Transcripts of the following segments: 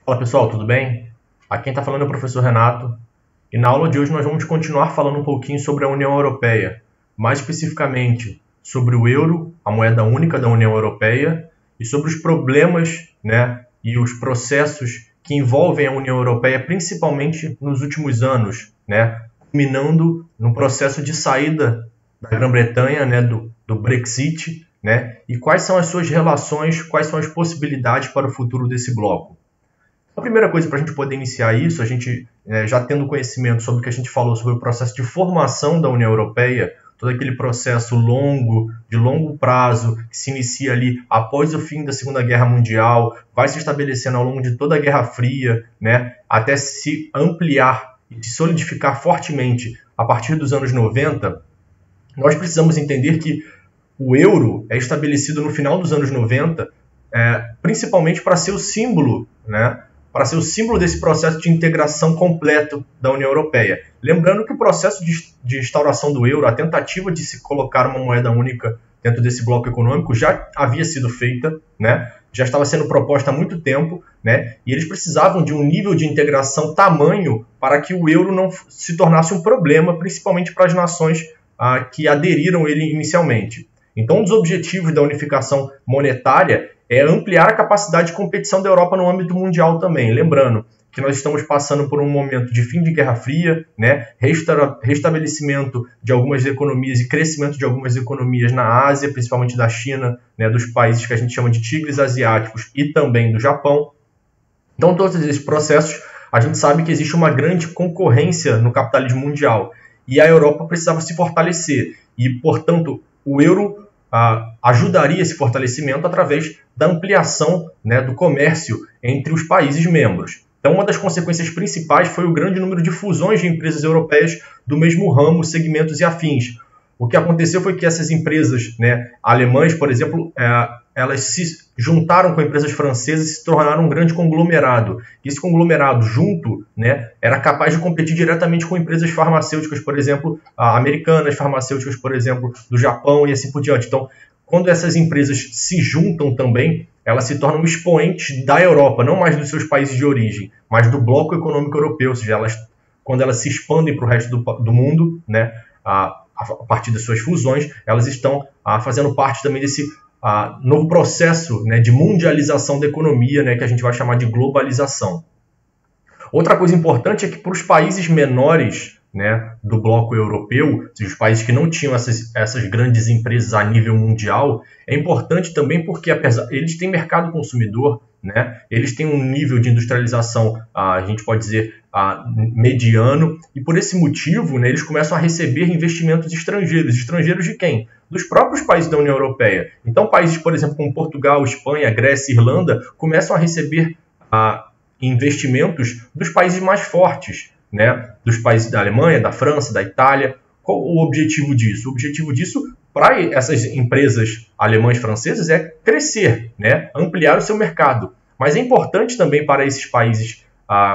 Fala pessoal, tudo bem? Aqui quem está falando é o professor Renato e na aula de hoje nós vamos continuar falando um pouquinho sobre a União Europeia, mais especificamente sobre o euro, a moeda única da União Europeia, e sobre os problemas, e os processos que envolvem a União Europeia, principalmente nos últimos anos, culminando no processo de saída da Grã-Bretanha, do Brexit, e quais são as suas relações, quais são as possibilidades para o futuro desse bloco. A primeira coisa para a gente poder iniciar isso, a gente já tendo conhecimento sobre o que a gente falou sobre o processo de formação da União Europeia, todo aquele processo de longo prazo, que se inicia ali após o fim da Segunda Guerra Mundial, vai se estabelecendo ao longo de toda a Guerra Fria, até se ampliar e se solidificar fortemente a partir dos anos 90, nós precisamos entender que o euro é estabelecido no final dos anos 90, principalmente para ser o símbolo, para ser o símbolo desse processo de integração completo da União Europeia. Lembrando que o processo de instauração do euro, a tentativa de se colocar uma moeda única dentro desse bloco econômico já havia sido feita, já estava sendo proposta há muito tempo, e eles precisavam de um nível de integração tamanho para que o euro não se tornasse um problema, principalmente para as nações que aderiram ele inicialmente. Então, um dos objetivos da unificação monetária é ampliar a capacidade de competição da Europa no âmbito mundial também. Lembrando que nós estamos passando por um momento de fim de Guerra Fria, restabelecimento de algumas economias e crescimento de algumas economias na Ásia, principalmente da China, dos países que a gente chama de tigres asiáticos e também do Japão. Então, todos esses processos, a gente sabe que existe uma grande concorrência no capitalismo mundial e a Europa precisava se fortalecer e, portanto, o euro ajudaria esse fortalecimento através da ampliação do comércio entre os países membros. Então, uma das consequências principais foi o grande número de fusões de empresas europeias do mesmo ramo, segmentos e afins. O que aconteceu foi que essas empresas alemãs, por exemplo, elas se juntaram com empresas francesas e se tornaram um grande conglomerado. E esse conglomerado junto era capaz de competir diretamente com empresas farmacêuticas, por exemplo, americanas, farmacêuticas, por exemplo, do Japão e assim por diante. Então, quando essas empresas se juntam também, elas se tornam expoentes da Europa, não mais dos seus países de origem, mas do bloco econômico europeu, ou seja, quando elas se expandem para o resto do mundo, a partir das suas fusões, elas estão fazendo parte também desse novo processo de mundialização da economia, que a gente vai chamar de globalização. Outra coisa importante é que para os países menores do bloco europeu, os países que não tinham essas grandes empresas a nível mundial, é importante também porque apesar eles têm mercado consumidor, eles têm um nível de industrialização, a gente pode dizer, mediano, e por esse motivo eles começam a receber investimentos estrangeiros. Estrangeiros de quem? Dos próprios países da União Europeia. Então países, por exemplo, como Portugal, Espanha, Grécia e Irlanda, começam a receber investimentos dos países mais fortes, dos países da Alemanha, da França, da Itália. Qual o objetivo disso? O objetivo disso, para essas empresas alemãs e francesas, é crescer, ampliar o seu mercado. Mas é importante também para esses países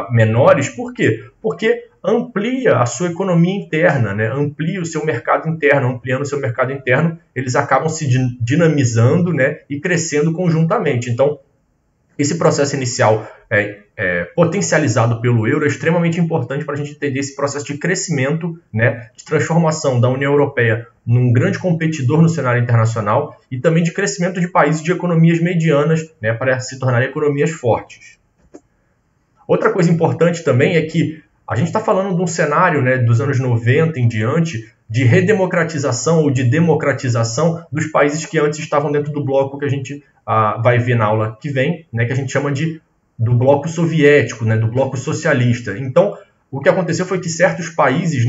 menores, por quê? Porque amplia a sua economia interna, amplia o seu mercado interno. Ampliando o seu mercado interno, eles acabam se dinamizando e crescendo conjuntamente. Então, esse processo inicial potencializado pelo euro é extremamente importante para a gente entender esse processo de crescimento, de transformação da União Europeia num grande competidor no cenário internacional e também de crescimento de países de economias medianas para se tornarem economias fortes. Outra coisa importante também é que a gente está falando de um cenário dos anos 90 em diante de redemocratização ou de democratização dos países que antes estavam dentro do bloco que a gente vai ver na aula que vem, que a gente chama do bloco soviético, do bloco socialista. Então, o que aconteceu foi que certos países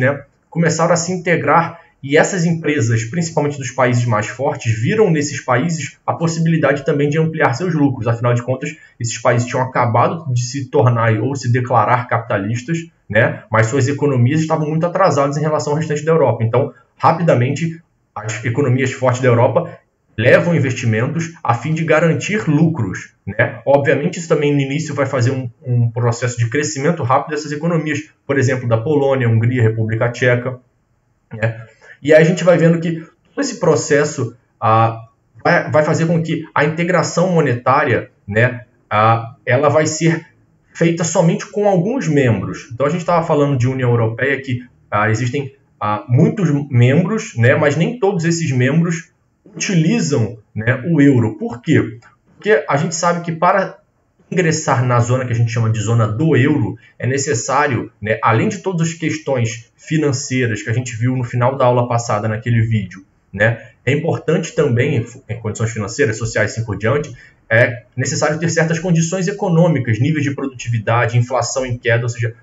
começaram a se integrar e essas empresas, principalmente dos países mais fortes, viram nesses países a possibilidade também de ampliar seus lucros. Afinal de contas, esses países tinham acabado de se tornar ou se declarar capitalistas, mas suas economias estavam muito atrasadas em relação ao restante da Europa. Então, rapidamente, as economias fortes da Europa levam investimentos a fim de garantir lucros. Obviamente, isso também no início vai fazer um processo de crescimento rápido dessas economias, por exemplo, da Polônia, Hungria, República Tcheca. E aí a gente vai vendo que todo esse processo vai fazer com que a integração monetária ela vai ser feita somente com alguns membros. Então a gente estava falando de União Europeia que existem muitos membros, né, mas nem todos esses membros utilizam, né, o euro. Por quê? Porque a gente sabe que para ingressar na zona que a gente chama de zona do euro, é necessário, né, além de todas as questões financeiras que a gente viu no final da aula passada naquele vídeo, né, é importante também, em condições financeiras, sociais e assim por diante, é necessário ter certas condições econômicas, níveis de produtividade, inflação em queda, ou seja,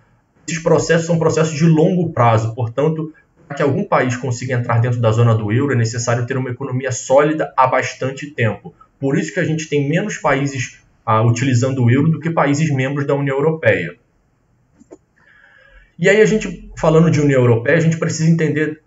esses processos são processos de longo prazo, portanto, para que algum país consiga entrar dentro da zona do euro, é necessário ter uma economia sólida há bastante tempo. Por isso que a gente tem menos países utilizando o euro do que países membros da União Europeia. E aí a gente, falando de União Europeia, a gente precisa entender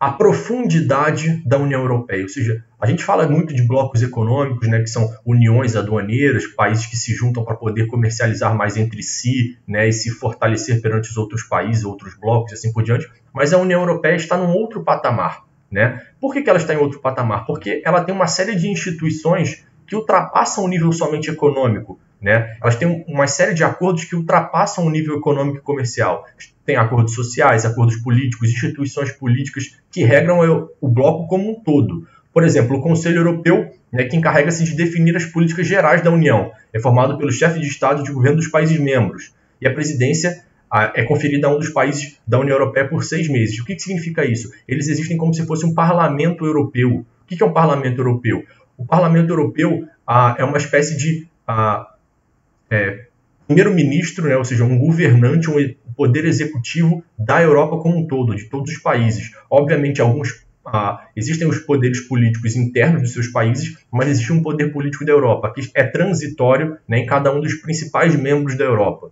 a profundidade da União Europeia. Ou seja, a gente fala muito de blocos econômicos, né, que são uniões aduaneiras, países que se juntam para poder comercializar mais entre si, né, e se fortalecer perante os outros países, outros blocos e assim por diante. Mas a União Europeia está num outro patamar, né? Por que ela está em outro patamar? Porque ela tem uma série de instituições que ultrapassam o nível somente econômico, né? Elas têm uma série de acordos que ultrapassam o nível econômico e comercial. Tem acordos sociais, acordos políticos, instituições políticas que regram o bloco como um todo. Por exemplo, o Conselho Europeu, né, que encarrega-se de definir as políticas gerais da União, é formado pelo chefe de Estado e de governo dos países membros. E a presidência é conferida a um dos países da União Europeia por 6 meses. O que significa isso? Eles existem como se fosse um parlamento europeu. O que é um parlamento europeu? O Parlamento Europeu é uma espécie de primeiro-ministro, né, ou seja, um governante, um poder executivo da Europa como um todo, de todos os países. Obviamente, existem os poderes políticos internos dos seus países, mas existe um poder político da Europa, que é transitório, né, em cada um dos principais membros da Europa.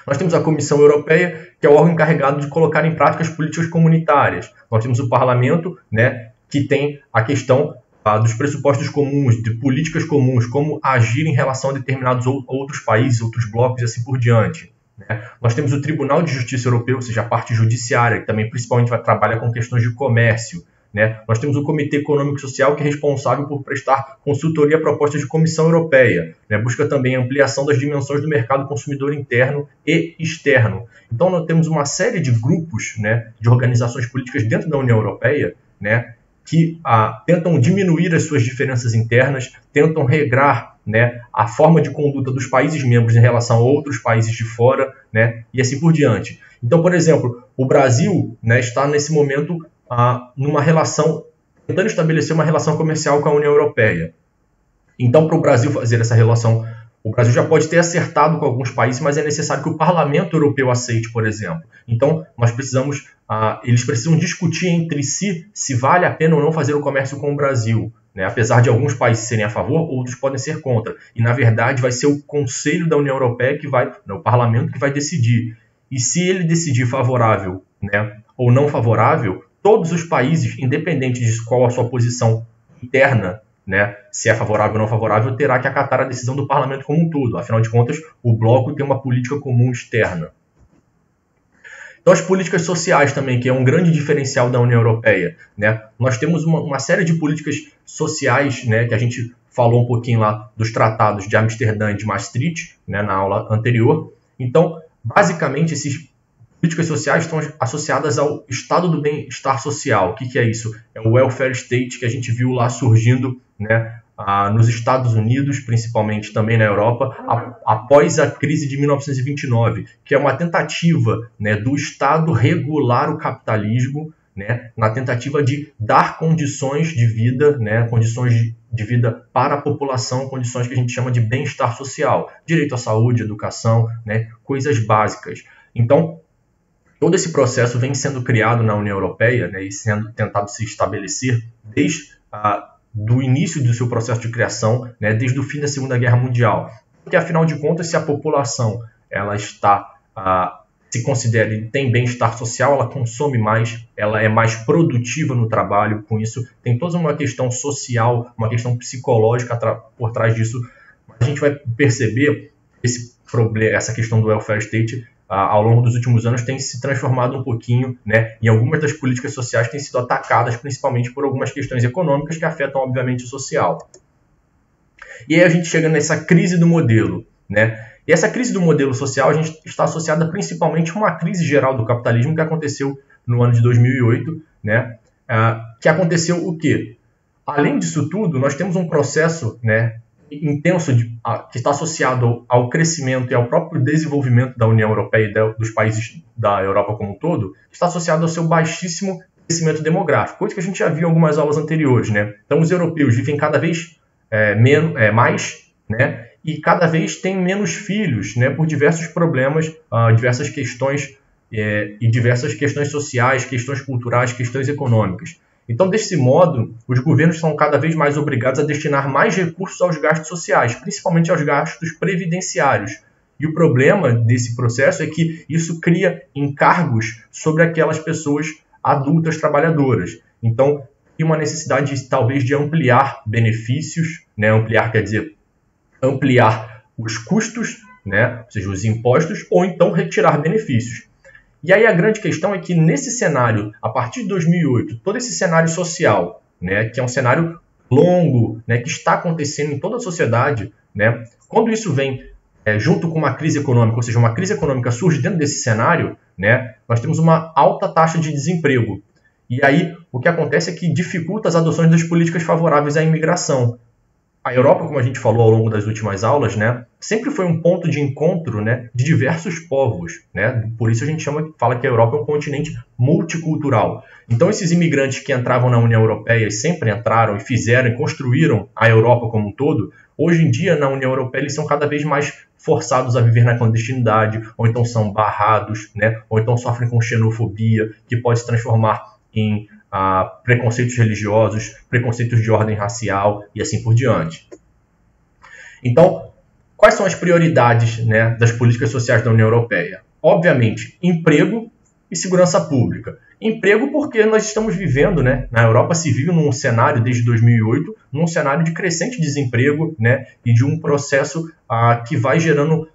Nós temos a Comissão Europeia, que é o órgão encarregado de colocar em prática as políticas comunitárias. Nós temos o Parlamento, né, que tem a questão dos pressupostos comuns, de políticas comuns, como agir em relação a determinados outros países, outros blocos e assim por diante. Né? Nós temos o Tribunal de Justiça Europeu, ou seja, a parte judiciária, que também principalmente trabalha com questões de comércio. Né? Nós temos o Comitê Econômico e Social, que é responsável por prestar consultoria a propostas de Comissão Europeia. Né? Busca também a ampliação das dimensões do mercado consumidor interno e externo. Então, nós temos uma série de grupos, né, de organizações políticas dentro da União Europeia, né, que tentam diminuir as suas diferenças internas, tentam regrar, né, a forma de conduta dos países membros em relação a outros países de fora, né, e assim por diante. Então, por exemplo, o Brasil, né, está nesse momento numa relação, tentando estabelecer uma relação comercial com a União Europeia. Então, para o Brasil fazer essa relação, o Brasil já pode ter acertado com alguns países, mas é necessário que o Parlamento Europeu aceite, por exemplo. Então, eles precisam discutir entre si se vale a pena ou não fazer o comércio com o Brasil. Né? Apesar de alguns países serem a favor, outros podem ser contra. E, na verdade, vai ser o Conselho da União Europeia o Parlamento que vai decidir. E se ele decidir favorável, né, ou não favorável, todos os países, independente de qual a sua posição interna, né, se é favorável ou não favorável, terá que acatar a decisão do parlamento como um todo. Afinal de contas, o bloco tem uma política comum externa. Então, as políticas sociais também, que é um grande diferencial da União Europeia. Né? Nós temos uma série de políticas sociais, né, que a gente falou um pouquinho lá dos tratados de Amsterdã e de Maastricht, né, na aula anterior. Então, basicamente, essas políticas sociais estão associadas ao estado do bem-estar social. O que é isso? É o welfare state que a gente viu lá surgindo, né, nos Estados Unidos, principalmente também na Europa, após a crise de 1929, que é uma tentativa, né, do Estado regular o capitalismo, né, na tentativa de dar condições de vida, né, condições de vida para a população, condições que a gente chama de bem-estar social, direito à saúde, educação, né, coisas básicas. Então, todo esse processo vem sendo criado na União Europeia, né, e sendo tentado se estabelecer desde do início do seu processo de criação, né, desde o fim da Segunda Guerra Mundial. Porque, afinal de contas, se a população ela se considera e tem bem-estar social, ela consome mais, ela é mais produtiva no trabalho. Com isso, tem toda uma questão social, uma questão psicológica por trás disso. Mas a gente vai perceber essa questão do welfare state ao longo dos últimos anos tem se transformado um pouquinho, né, e algumas das políticas sociais têm sido atacadas principalmente por algumas questões econômicas que afetam, obviamente, o social. E aí a gente chega nessa crise do modelo. Né? E essa crise do modelo social a gente está associada principalmente a uma crise geral do capitalismo que aconteceu no ano de 2008, né? Que aconteceu o quê? Além disso tudo, nós temos um processo, né, intenso que está associado ao crescimento e ao próprio desenvolvimento da União Europeia e dos países da Europa como um todo, está associado ao seu baixíssimo crescimento demográfico, coisa que a gente já viu em algumas aulas anteriores, né? Então, os europeus vivem cada vez mais, né? E cada vez têm menos filhos, né? Por diversos problemas, diversas questões e diversas questões sociais, questões culturais, questões econômicas. Então, desse modo, os governos são cada vez mais obrigados a destinar mais recursos aos gastos sociais, principalmente aos gastos previdenciários. E o problema desse processo é que isso cria encargos sobre aquelas pessoas adultas trabalhadoras. Então, tem uma necessidade, talvez, de ampliar benefícios, né? Ampliar quer dizer ampliar os custos, né? Ou seja, os impostos, ou então retirar benefícios. E aí a grande questão é que nesse cenário, a partir de 2008, todo esse cenário social, né, que é um cenário longo, né, que está acontecendo em toda a sociedade, né, quando isso vem junto com uma crise econômica, ou seja, uma crise econômica surge dentro desse cenário, né, nós temos uma alta taxa de desemprego. E aí o que acontece é que dificulta as adoções das políticas favoráveis à imigração. A Europa, como a gente falou ao longo das últimas aulas, né, sempre foi um ponto de encontro, né, de diversos povos, né? Por isso a gente fala que a Europa é um continente multicultural. Então esses imigrantes que entravam na União Europeia e sempre entraram e fizeram e construíram a Europa como um todo, hoje em dia na União Europeia eles são cada vez mais forçados a viver na clandestinidade, ou então são barrados, né, ou então sofrem com xenofobia, que pode se transformar em preconceitos religiosos, preconceitos de ordem racial e assim por diante. Então, quais são as prioridades, né, das políticas sociais da União Europeia? Obviamente, emprego e segurança pública. Emprego porque nós estamos vivendo, né, na Europa se vive num cenário desde 2008, num cenário de crescente desemprego, né, e de um processo que vai gerando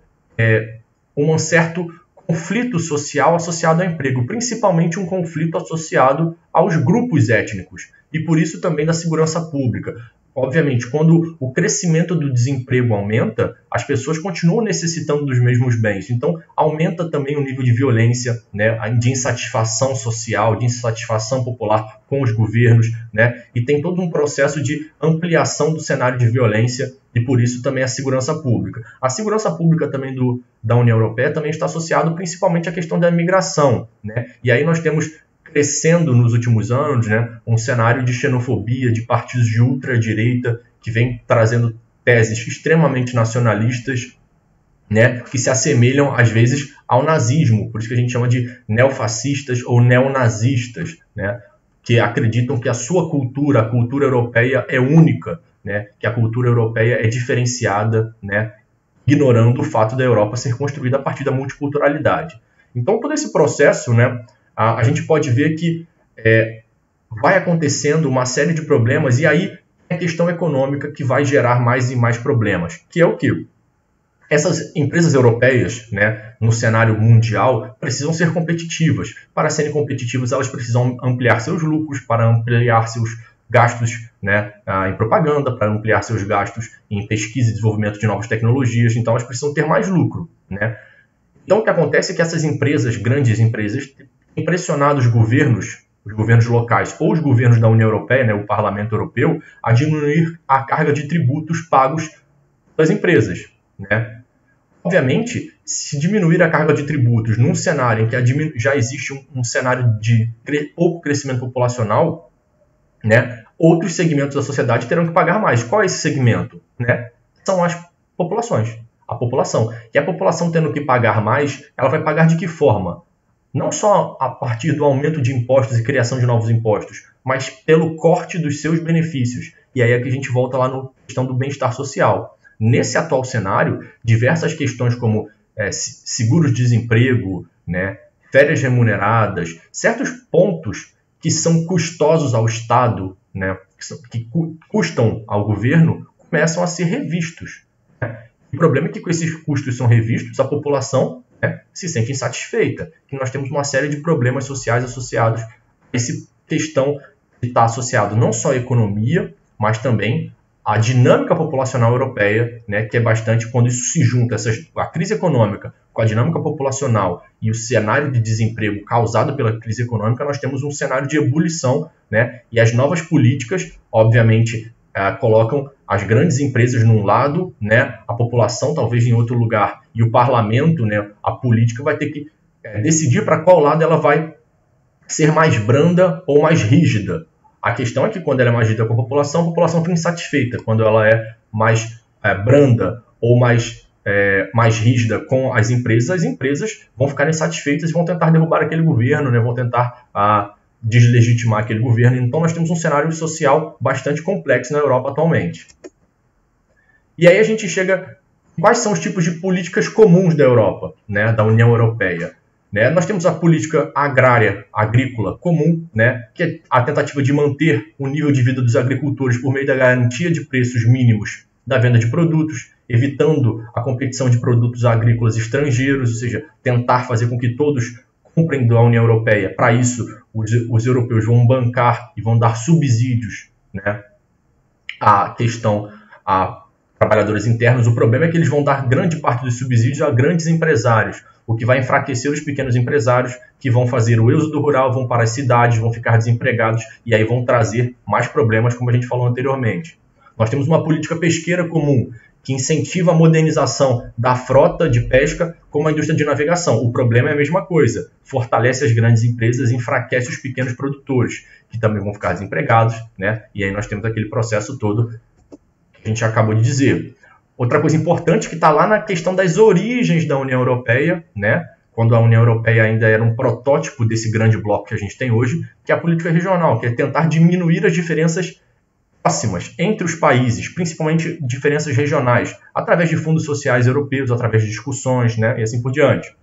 um certo conflito social associado ao emprego, principalmente um conflito associado aos grupos étnicos, e por isso também da segurança pública. Obviamente, quando o crescimento do desemprego aumenta, as pessoas continuam necessitando dos mesmos bens. Então, aumenta também o nível de violência, né, de insatisfação social, de insatisfação popular com os governos, né, e tem todo um processo de ampliação do cenário de violência e, por isso, também a segurança pública. A segurança pública também da União Europeia também está associado principalmente à questão da imigração, né, e aí nós temos crescendo nos últimos anos, né, um cenário de xenofobia, de partidos de ultradireita que vem trazendo teses extremamente nacionalistas, né, que se assemelham às vezes ao nazismo, por isso que a gente chama de neofascistas ou neonazistas, né, que acreditam que a sua cultura, a cultura europeia é única, né, que a cultura europeia é diferenciada, né, ignorando o fato da Europa ser construída a partir da multiculturalidade. Então todo esse processo, né, a gente pode ver que vai acontecendo uma série de problemas e aí é a questão econômica que vai gerar mais e mais problemas, que é o quê? Essas empresas europeias, né, no cenário mundial, precisam ser competitivas. Para serem competitivas, elas precisam ampliar seus lucros, para ampliar seus gastos, né, em propaganda, para ampliar seus gastos em pesquisa e desenvolvimento de novas tecnologias. Então, elas precisam ter mais lucro, né? Então, o que acontece é que essas empresas, grandes empresas, impressionado os governos locais ou os governos da União Europeia, né, o Parlamento Europeu, a diminuir a carga de tributos pagos das empresas, né? Obviamente, se diminuir a carga de tributos num cenário em que já existe um cenário de pouco crescimento populacional, né, outros segmentos da sociedade terão que pagar mais. Qual é esse segmento? Né? São as populações. A população. E a população tendo que pagar mais, ela vai pagar de que forma? Não só a partir do aumento de impostos e criação de novos impostos, mas pelo corte dos seus benefícios. E aí é que a gente volta lá na questão do bem-estar social. Nesse atual cenário, diversas questões como seguros-desemprego, né, férias remuneradas, certos pontos que são custosos ao Estado, né, que custam ao governo, começam a ser revistos. Né? O problema é que com esses custos são revistos, a população, né, se sente insatisfeita. E nós temos uma série de problemas sociais associados a essa questão de estar associado não só à economia, mas também a dinâmica populacional europeia, né, que é bastante, quando isso se junta, a crise econômica com a dinâmica populacional e o cenário de desemprego causado pela crise econômica, nós temos um cenário de ebulição, né, e as novas políticas, obviamente, colocam as grandes empresas num lado, né, a população talvez em outro lugar, e o parlamento, né, a política vai ter que decidir para qual lado ela vai ser mais branda ou mais rígida. A questão é que quando ela é mais rígida com a população fica insatisfeita. Quando ela é mais branda ou mais rígida com as empresas vão ficar insatisfeitas e vão tentar derrubar aquele governo, né, vão tentar deslegitimar aquele governo. Então nós temos um cenário social bastante complexo na Europa atualmente. E aí a gente chega... Quais são os tipos de políticas comuns da Europa, né, da União Europeia? Né? Nós temos a política agrícola comum, né, que é a tentativa de manter o nível de vida dos agricultores por meio da garantia de preços mínimos da venda de produtos, evitando a competição de produtos agrícolas estrangeiros, ou seja, tentar fazer com que todos comprem da União Europeia. Para isso, os europeus vão bancar e vão dar subsídios, né, a trabalhadores internos. O problema é que eles vão dar grande parte dos subsídios a grandes empresários, o que vai enfraquecer os pequenos empresários, que vão fazer o êxodo rural, vão para as cidades, vão ficar desempregados e aí vão trazer mais problemas, como a gente falou anteriormente. Nós temos uma política pesqueira comum, que incentiva a modernização da frota de pesca como a indústria de navegação. O problema é a mesma coisa, fortalece as grandes empresas e enfraquece os pequenos produtores, que também vão ficar desempregados, né? E aí nós temos aquele processo todo que a gente acabou de dizer. Outra coisa importante que está lá na questão das origens da União Europeia, né? Quando a União Europeia ainda era um protótipo desse grande bloco que a gente tem hoje, que é a política regional, que é tentar diminuir as diferenças próximas entre os países, principalmente diferenças regionais, através de fundos sociais europeus, através de discussões, né? E assim por diante.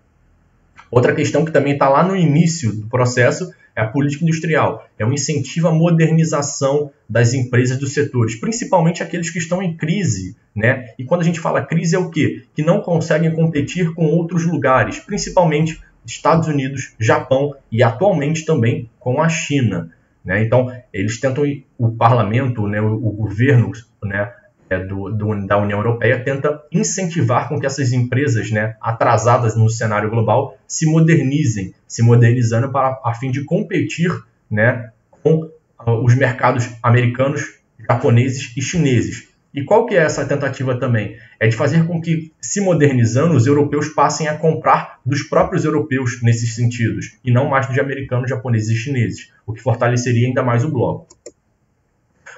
Outra questão que também está lá no início do processo é a política industrial. É um incentivo à modernização das empresas dos setores, principalmente aqueles que estão em crise, né? E quando a gente fala crise é o quê? Que não conseguem competir com outros lugares, principalmente Estados Unidos, Japão e atualmente também com a China, né? Então, eles tentam, o parlamento, né, o governo, né, da União Europeia tenta incentivar com que essas empresas, né, atrasadas no cenário global se modernizando a fim de competir, né, com os mercados americanos, japoneses e chineses. E qual que é essa tentativa também? É de fazer com que, se modernizando, os europeus passem a comprar dos próprios europeus nesses sentidos, e não mais de americanos, japoneses e chineses, o que fortaleceria ainda mais o bloco.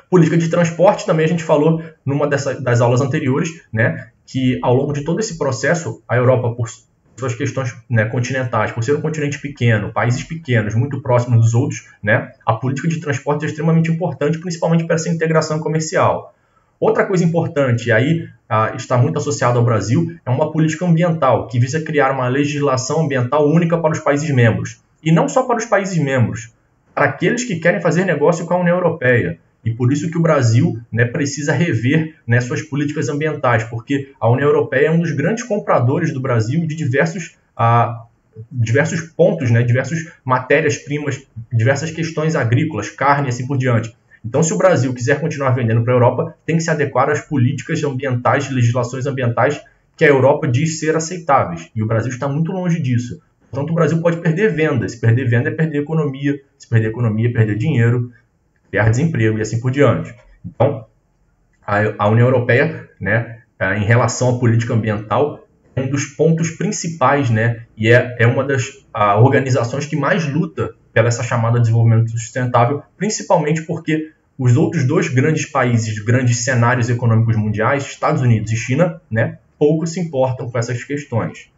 Política de transporte, também a gente falou numa das aulas anteriores, né, que ao longo de todo esse processo, a Europa, por suas questões, né, continentais, por ser um continente pequeno, países pequenos, muito próximos dos outros, né, a política de transporte é extremamente importante, principalmente para essa integração comercial. Outra coisa importante, e aí está muito associado ao Brasil, é uma política ambiental, que visa criar uma legislação ambiental única para os países membros. E não só para os países membros, para aqueles que querem fazer negócio com a União Europeia. E por isso que o Brasil, né, precisa rever, né, suas políticas ambientais, porque a União Europeia é um dos grandes compradores do Brasil de diversos pontos, né, diversas matérias-primas, diversas questões agrícolas, carne e assim por diante. Então, se o Brasil quiser continuar vendendo para a Europa, tem que se adequar às políticas ambientais, legislações ambientais que a Europa diz ser aceitáveis. E o Brasil está muito longe disso. Portanto, o Brasil pode perder venda. Se perder venda, é perder economia. Se perder economia, é perder dinheiro, criar desemprego e assim por diante. Então, a União Europeia, né, em relação à política ambiental, é um dos pontos principais, né, e é uma das organizações que mais luta pela essa chamada desenvolvimento sustentável, principalmente porque os outros dois grandes países, grandes cenários econômicos mundiais, Estados Unidos e China, né, pouco se importam com essas questões.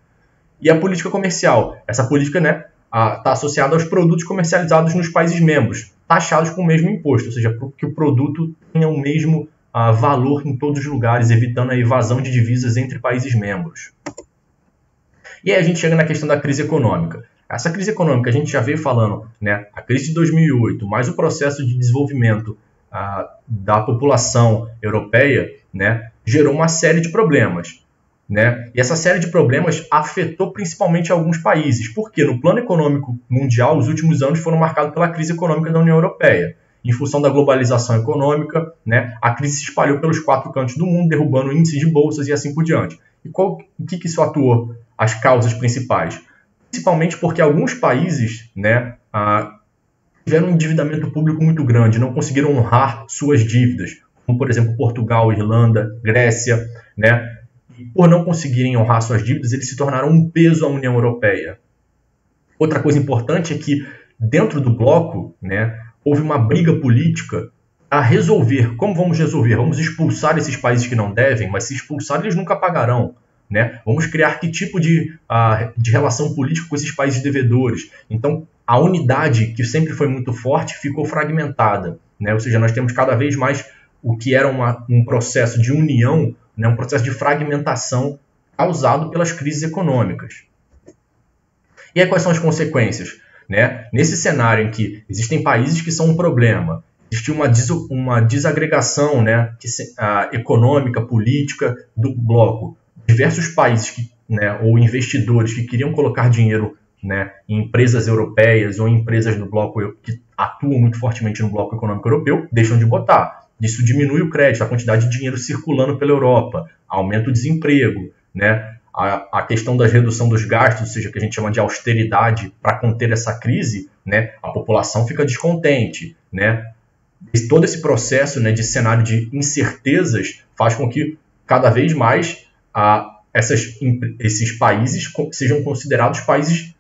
E a política comercial? Essa política, né, está associada aos produtos comercializados nos países membros, taxados com o mesmo imposto, ou seja, que o produto tenha o mesmo valor em todos os lugares, evitando a evasão de divisas entre países membros. E aí a gente chega na questão da crise econômica. Essa crise econômica, a gente já veio falando, né, a crise de 2008, mais o processo de desenvolvimento da população europeia, né, gerou uma série de problemas. Né? E essa série de problemas afetou principalmente alguns países, porque no plano econômico mundial, os últimos anos foram marcados pela crise econômica da União Europeia. em função da globalização econômica, né, a crise se espalhou pelos 4 cantos do mundo, derrubando índices de bolsas e assim por diante. E o que isso atuou? As causas principais. Principalmente porque alguns países, né, tiveram um endividamento público muito grande, não conseguiram honrar suas dívidas, como, por exemplo, Portugal, Irlanda, Grécia, né? E por não conseguirem honrar suas dívidas, eles se tornaram um peso à União Europeia. Outra coisa importante é que, dentro do bloco, né, houve uma briga política a resolver. Como vamos resolver? Vamos expulsar esses países que não devem, mas se expulsar, eles nunca pagarão. Né? Vamos criar que tipo de relação política com esses países devedores. Então, a unidade, que sempre foi muito forte, ficou fragmentada. Né? Ou seja, nós temos cada vez mais o que era um processo de união, né? Um processo de fragmentação causado pelas crises econômicas. E aí, quais são as consequências? Né? Nesse cenário em que existem países que são um problema, existe uma desagregação, né, econômica, política do bloco. Diversos países ou investidores que queriam colocar dinheiro, né, em empresas europeias ou em empresas do bloco que atuam muito fortemente no bloco econômico europeu, deixam de botar. Isso diminui o crédito, a quantidade de dinheiro circulando pela Europa, aumenta o desemprego, né? A questão da redução dos gastos, ou seja, que a gente chama de austeridade, para conter essa crise, né, a população fica descontente. Né? E todo esse processo, né, de cenário de incertezas faz com que cada vez mais esses países sejam considerados países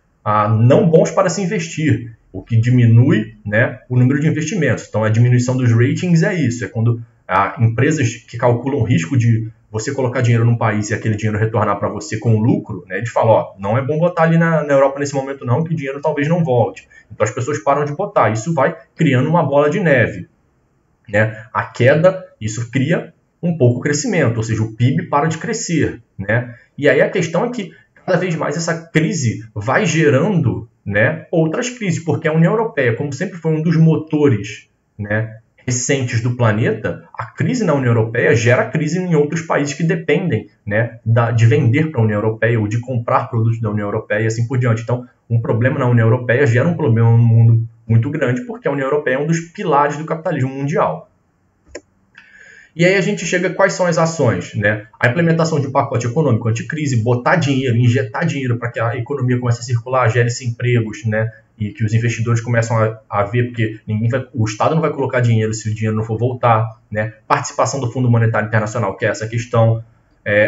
não bons para se investir, o que diminui, né, o número de investimentos. Então, a diminuição dos ratings é isso, é quando empresas que calculam o risco de você colocar dinheiro num país e aquele dinheiro retornar para você com lucro, né, eles falam, não é bom botar ali na Europa nesse momento não, que o dinheiro talvez não volte. Então, as pessoas param de botar. Isso vai criando uma bola de neve. Né? A queda, isso cria um pouco crescimento, ou seja, o PIB para de crescer. Né? E aí a questão é que cada vez mais essa crise vai gerando, né, outras crises, porque a União Europeia, como sempre foi um dos motores, né, recentes do planeta, a crise na União Europeia gera crise em outros países que dependem, né, de vender para a União Europeia ou de comprar produtos da União Europeia e assim por diante. Então, um problema na União Europeia gera um problema no mundo muito grande, porque a União Europeia é um dos pilares do capitalismo mundial. E aí a gente chega a quais são as ações, né? A implementação de um pacote econômico anticrise, botar dinheiro, injetar dinheiro para que a economia comece a circular, gere-se empregos, né? E que os investidores começam a ver, porque o Estado não vai colocar dinheiro se o dinheiro não for voltar, né? Participação do Fundo Monetário Internacional, que é essa questão.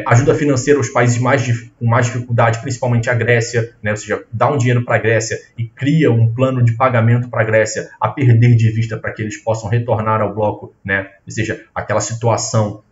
Ajuda financeira aos países com mais dificuldade, principalmente a Grécia, né? Ou seja, dá um dinheiro para a Grécia e cria um plano de pagamento para a Grécia a perder de vista para que eles possam retornar ao bloco, né? Ou seja, aquela situação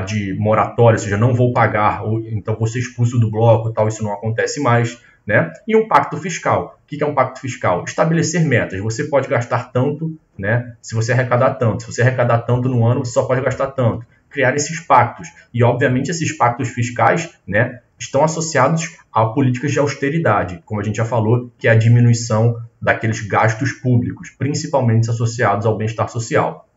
de moratória, ou seja, não vou pagar, ou então vou ser expulso do bloco, tal, isso não acontece mais. Né? E um pacto fiscal. O que é um pacto fiscal? Estabelecer metas. Você pode gastar tanto, né, se você arrecadar tanto. Se você arrecadar tanto no ano, você só pode gastar tanto. Criar esses pactos. E, obviamente, esses pactos fiscais, né, estão associados a políticas de austeridade, como a gente já falou, que é a diminuição daqueles gastos públicos, principalmente associados ao bem-estar social.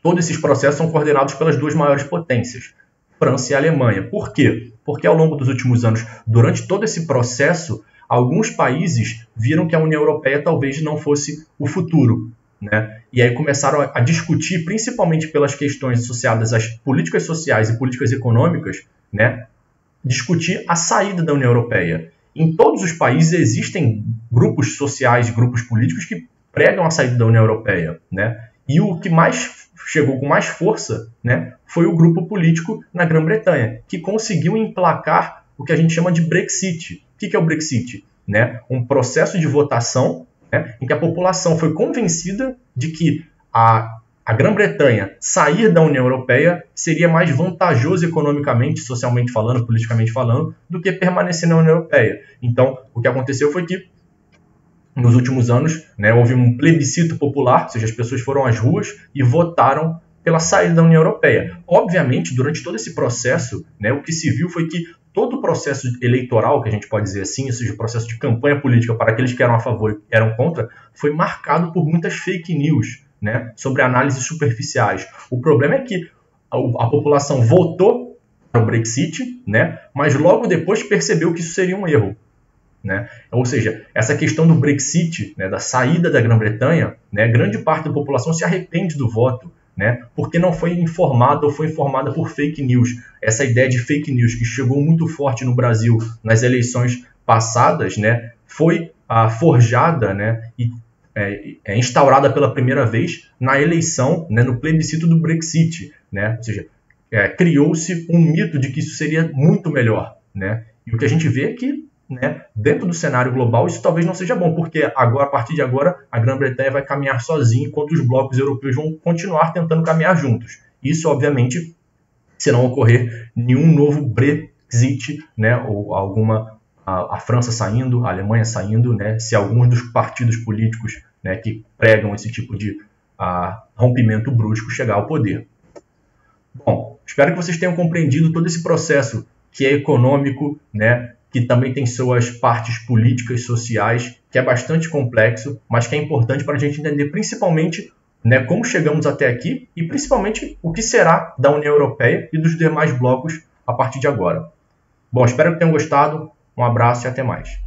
Todos esses processos são coordenados pelas duas maiores potências, França e Alemanha. Por quê? Porque ao longo dos últimos anos, durante todo esse processo, alguns países viram que a União Europeia talvez não fosse o futuro. Né? E aí começaram a discutir, principalmente pelas questões associadas às políticas sociais e políticas econômicas, né? Discutir a saída da União Europeia. Em todos os países existem grupos sociais, grupos políticos que pregam a saída da União Europeia. Né? E o que mais chegou com mais força, né, foi o grupo político na Grã-Bretanha, que conseguiu emplacar o que a gente chama de Brexit. O que é o Brexit? Né? Um processo de votação, né, em que a população foi convencida de que a Grã-Bretanha sair da União Europeia seria mais vantajoso economicamente, socialmente falando, politicamente falando, do que permanecer na União Europeia. Então, o que aconteceu foi que nos últimos anos, né, houve um plebiscito popular, ou seja, as pessoas foram às ruas e votaram pela saída da União Europeia. Obviamente, durante todo esse processo, né, o que se viu foi que todo o processo eleitoral, que a gente pode dizer assim, ou seja, o processo de campanha política para aqueles que eram a favor e eram contra, foi marcado por muitas fake news, né, sobre análises superficiais. O problema é que a população votou para o Brexit, né, mas logo depois percebeu que isso seria um erro. né? Ou seja, essa questão do Brexit, né, da saída da Grã-Bretanha, né, grande parte da população se arrepende do voto, né, porque não foi informada ou foi informada por fake news. Essa ideia de fake news que chegou muito forte no Brasil nas eleições passadas, né, foi forjada, né, e instaurada pela primeira vez na eleição, né, no plebiscito do Brexit, né? Ou seja, criou-se um mito de que isso seria muito melhor, né? E o que a gente vê é que, né, dentro do cenário global isso talvez não seja bom, porque agora, a partir de agora a Grã-Bretanha vai caminhar sozinha, enquanto os blocos europeus vão continuar tentando caminhar juntos. Isso, obviamente, se não ocorrer nenhum novo Brexit, né, ou a França saindo, a Alemanha saindo, né, se alguns dos partidos políticos, né, que pregam esse tipo de rompimento brusco chegar ao poder. Bom, espero que vocês tenham compreendido todo esse processo que é econômico, né, que também tem suas partes políticas e sociais, que é bastante complexo, mas que é importante para a gente entender principalmente, né, como chegamos até aqui e principalmente o que será da União Europeia e dos demais blocos a partir de agora. Bom, espero que tenham gostado. Um abraço e até mais.